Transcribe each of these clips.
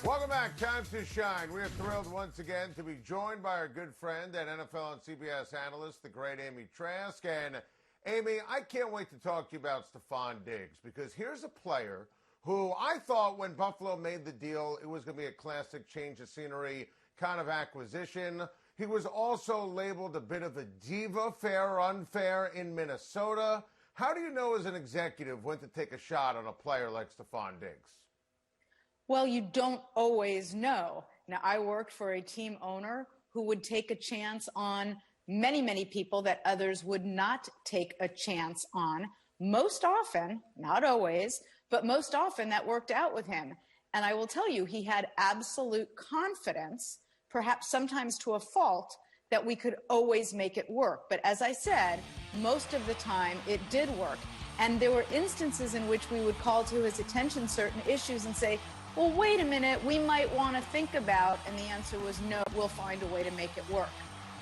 Welcome back. Time to shine. We are thrilled once again to be joined by our good friend and NFL and CBS analyst, the great Amy Trask. And Amy, I can't wait to talk to you about Stefon Diggs, because here's a player who I thought when Buffalo made the deal, it was going to be a classic change of scenery kind of acquisition. He was also labeled a bit of a diva, fair or unfair, in Minnesota. How do you know as an executive when to take a shot on a player like Stefon Diggs? Well, you don't always know. Now, I worked for a team owner who would take a chance on many, many people that others would not take a chance on. Most often, not always, but most often that worked out with him. And I will tell you, he had absolute confidence, perhaps sometimes to a fault, that we could always make it work. But as I said, most of the time it did work. And there were instances in which we would call to his attention certain issues and say, well, wait a minute, we might want to think about, and the answer was no, we'll find a way to make it work.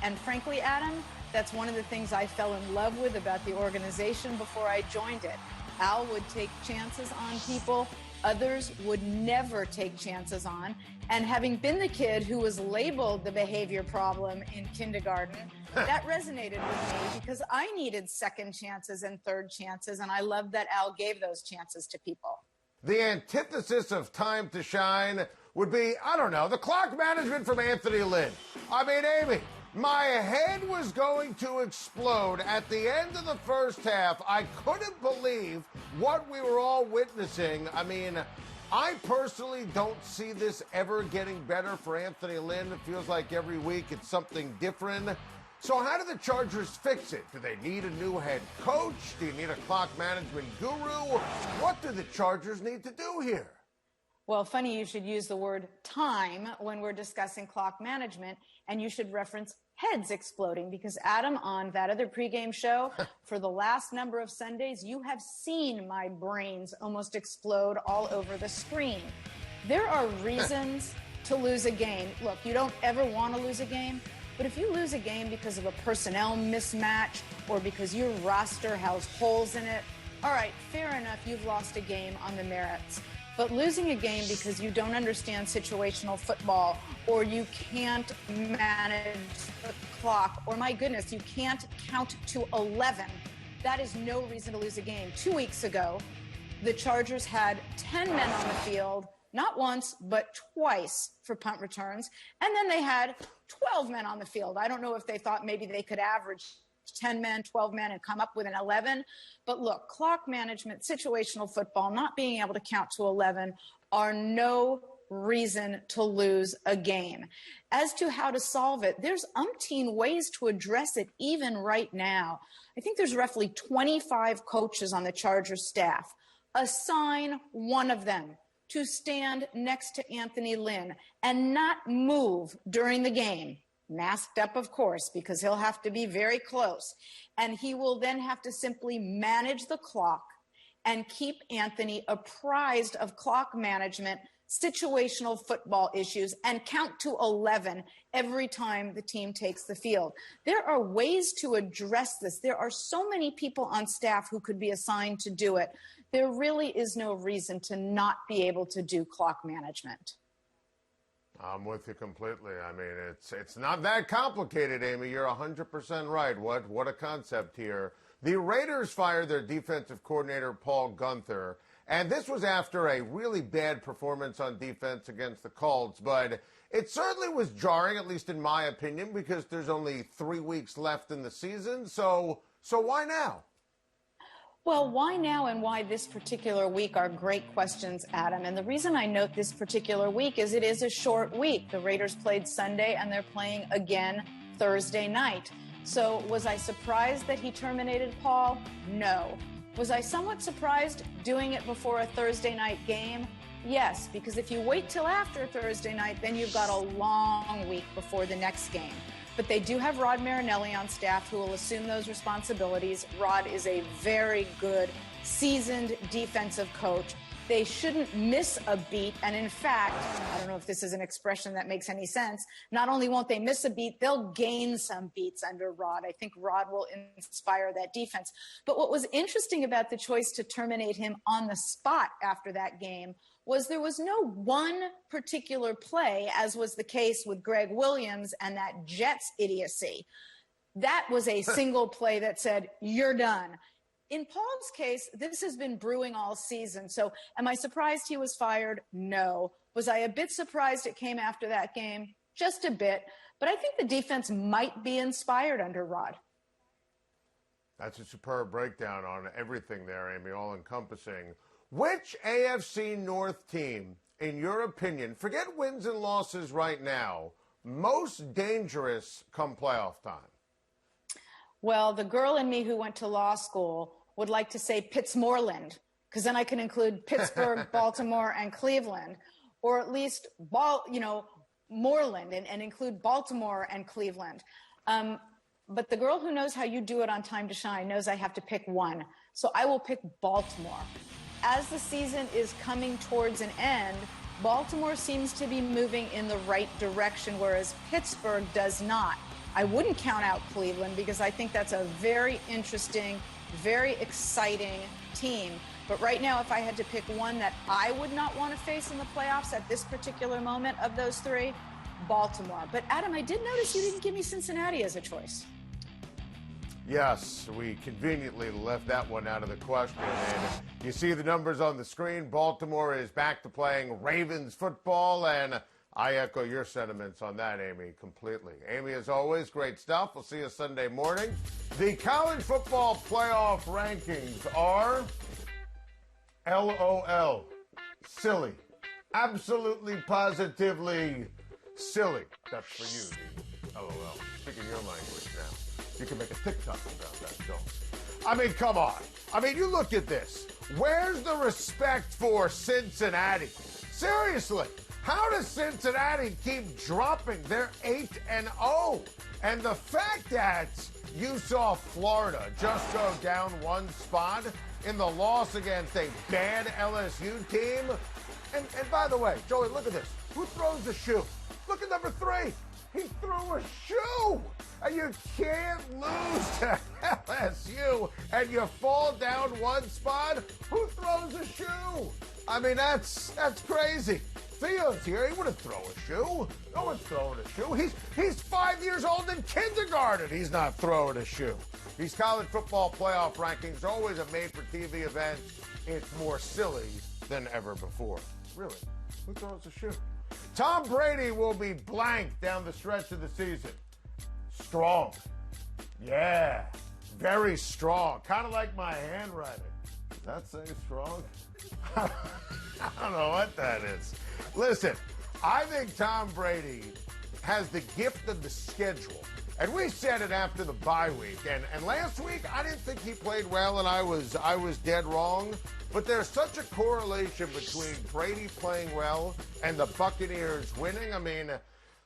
And frankly, Adam, that's one of the things I fell in love with about the organization before I joined it. Al would take chances on people others would never take chances on. And having been the kid who was labeled the behavior problem in kindergarten, that resonated with me because I needed second chances and third chances, and I loved that Al gave those chances to people. The antithesis of time to shine would be, I don't know, the clock management from Anthony Lynn. I mean, Amy, my head was going to explode at the end of the first half. I couldn't believe what we were all witnessing. I mean, I personally don't see this ever getting better for Anthony Lynn. It feels like every week it's something different. So how do the Chargers fix it? Do they need a new head coach? Do you need a clock management guru? What do the Chargers need to do here? Well, funny you should use the word time when we're discussing clock management, and you should reference heads exploding, because Adam, on that other pregame show, for the last number of Sundays, you have seen my brains almost explode all over the screen. There are reasons to lose a game. Look, you don't ever want to lose a game. But if you lose a game because of a personnel mismatch or because your roster has holes in it, all right, fair enough, you've lost a game on the merits. But losing a game because you don't understand situational football, or you can't manage the clock, or my goodness, you can't count to 11, that is no reason to lose a game. 2 weeks ago, the Chargers had 10 men on the field, not once, but twice for punt returns. And then they had 12 men on the field. I don't know if they thought maybe they could average 10 men, 12 men, and come up with an 11. But look, clock management, situational football, not being able to count to 11 are no reason to lose a game. As to how to solve it, there's umpteen ways to address it even right now. I think there's roughly 25 coaches on the Chargers staff. Assign one of them to stand next to Anthony Lynn and not move during the game. Masked up, of course, because he'll have to be very close. And he will then have to simply manage the clock and keep Anthony apprised of clock management, situational football issues, and count to 11 every time the team takes the field. There are ways to address this. There are so many people on staff who could be assigned to do it. There really is no reason to not be able to do clock management. I'm with you completely. I mean, it's not that complicated, Amy. You're 100% right. What a concept here. The Raiders fired their defensive coordinator, Paul Guenther, and this was after a really bad performance on defense against the Colts. But it certainly was jarring, at least in my opinion, because there's only 3 weeks left in the season. So why now? Well, why now and why this particular week are great questions, Adam. And the reason I note this particular week is it is a short week. The Raiders played Sunday and they're playing again Thursday night. So was I surprised that he terminated Paul? No. Was I somewhat surprised doing it before a Thursday night game? Yes, because if you wait till after Thursday night, then you've got a long week before the next game. But they do have Rod Marinelli on staff who will assume those responsibilities. Rod is a very good, seasoned defensive coach. They shouldn't miss a beat. And in fact, I don't know if this is an expression that makes any sense. Not only won't they miss a beat, they'll gain some beats under Rod. I think Rod will inspire that defense. But what was interesting about the choice to terminate him on the spot after that game was there was no one particular play, as was the case with Greg Williams and that Jets idiocy. That was a single play that said, you're done. In Paul's case, this has been brewing all season. So am I surprised he was fired? No. Was I a bit surprised it came after that game? Just a bit. But I think the defense might be inspired under Rod. That's a superb breakdown on everything there, Amy, all encompassing. Which AFC North team, in your opinion, forget wins and losses right now, most dangerous come playoff time? Well, the girl in me who went to law school would like to say Pittsmoreland, because then I can include Pittsburgh, Baltimore, and Cleveland, or at least Moreland and include Baltimore and Cleveland. But the girl who knows how you do it on Time to Shine knows I have to pick one. So I will pick Baltimore. As the season is coming towards an end, Baltimore seems to be moving in the right direction, whereas Pittsburgh does not. I wouldn't count out Cleveland because I think that's a very interesting, very exciting team. But right now, if I had to pick one that I would not want to face in the playoffs at this particular moment of those three, Baltimore. But Adam, I did notice you didn't give me Cincinnati as a choice. Yes, we conveniently left that one out of the question. And you see the numbers on the screen. Baltimore is back to playing Ravens football, and I echo your sentiments on that, Amy, completely. Amy, as always, great stuff. We'll see you Sunday morning. The college football playoff rankings are LOL, silly, absolutely, positively silly. That's for you, the LOL. Speaking your language now. You can make a TikTok about that, Joe. I mean, come on. I mean, you look at this. Where's the respect for Cincinnati? Seriously, how does Cincinnati keep dropping? They're 8-0. And the fact that you saw Florida just go down one spot in the loss against a bad LSU team. And by the way, Joey, look at this. Who throws the shoe? Look at number 3. He threw a shoe. And you can't lose to LSU and you fall down one spot. Who throws a shoe? I mean, that's crazy. Theo's here. He wouldn't throw a shoe. No one's throwing a shoe. He's 5 years old in kindergarten. He's not throwing a shoe. These college football playoff rankings are always a made-for-TV event. It's more silly than ever before. Really, who throws a shoe? Tom Brady will be blank down the stretch of the season. Strong. Yeah, very strong. Kind of like my handwriting. Does that say strong? I don't know what that is. Listen, I think Tom Brady has the gift of the schedule. And we said it after the bye week. And last week, I didn't think he played well, and I was dead wrong. But there's such a correlation between Brady playing well and the Buccaneers winning. I mean,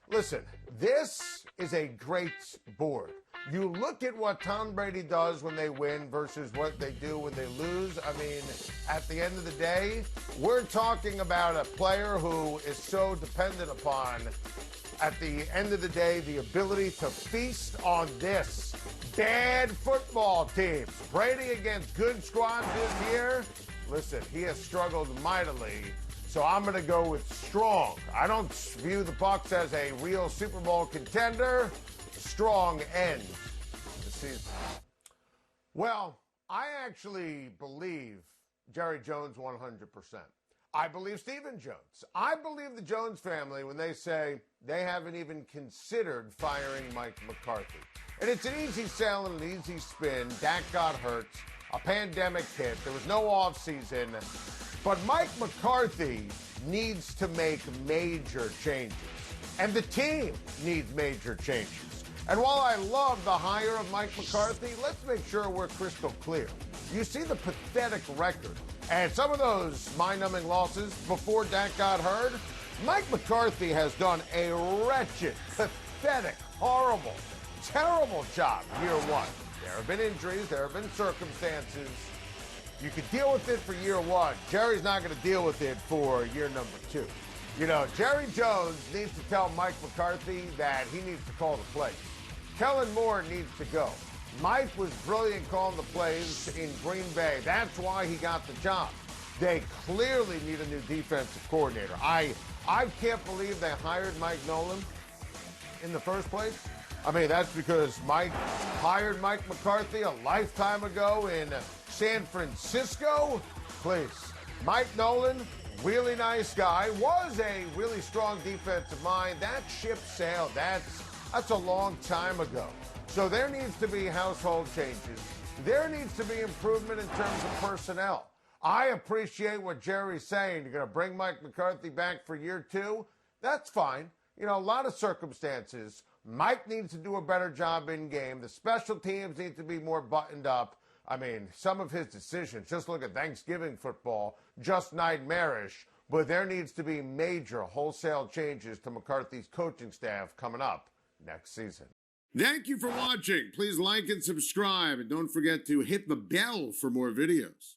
listen, this is a great board. You look at what Tom Brady does when they win versus what they do when they lose. I mean, at the end of the day, we're talking about a player who is so dependent upon, at the end of the day, the ability to feast on this bad football teams. Brady against good squads this year. Listen, he has struggled mightily, so I'm going to go with strong. I don't view the Bucs as a real Super Bowl contender. Strong end the season. Well, I actually believe Jerry Jones 100%. I believe Stephen Jones. I believe the Jones family when they say they haven't even considered firing Mike McCarthy. And it's an easy sell and an easy spin. Dak got hurt. A pandemic hit. There was no offseason. But Mike McCarthy needs to make major changes. And the team needs major changes. And while I love the hire of Mike McCarthy, let's make sure we're crystal clear. You see the pathetic record. And some of those mind-numbing losses before Dak got hurt, Mike McCarthy has done a wretched, pathetic, horrible, terrible job year one. There have been injuries. There have been circumstances. You could deal with it for year one. Jerry's not going to deal with it for year number 2. You know, Jerry Jones needs to tell Mike McCarthy that he needs to call the plays. Kellen Moore needs to go. Mike was brilliant calling the plays in Green Bay. That's why he got the job. They clearly need a new defensive coordinator. I can't believe they hired Mike Nolan in the first place. I mean, that's because Mike hired Mike McCarthy a lifetime ago in San Francisco. Please. Mike Nolan, really nice guy, was a really strong defensive mind. That ship sailed. That's a long time ago. So there needs to be household changes. There needs to be improvement in terms of personnel. I appreciate what Jerry's saying. You're going to bring Mike McCarthy back for year 2. That's fine. You know, a lot of circumstances. Mike needs to do a better job in game. The special teams need to be more buttoned up. I mean, some of his decisions, just look at Thanksgiving football, just nightmarish. But there needs to be major wholesale changes to McCarthy's coaching staff coming up next season. Thank you for watching. Please like and subscribe. And don't forget to hit the bell for more videos.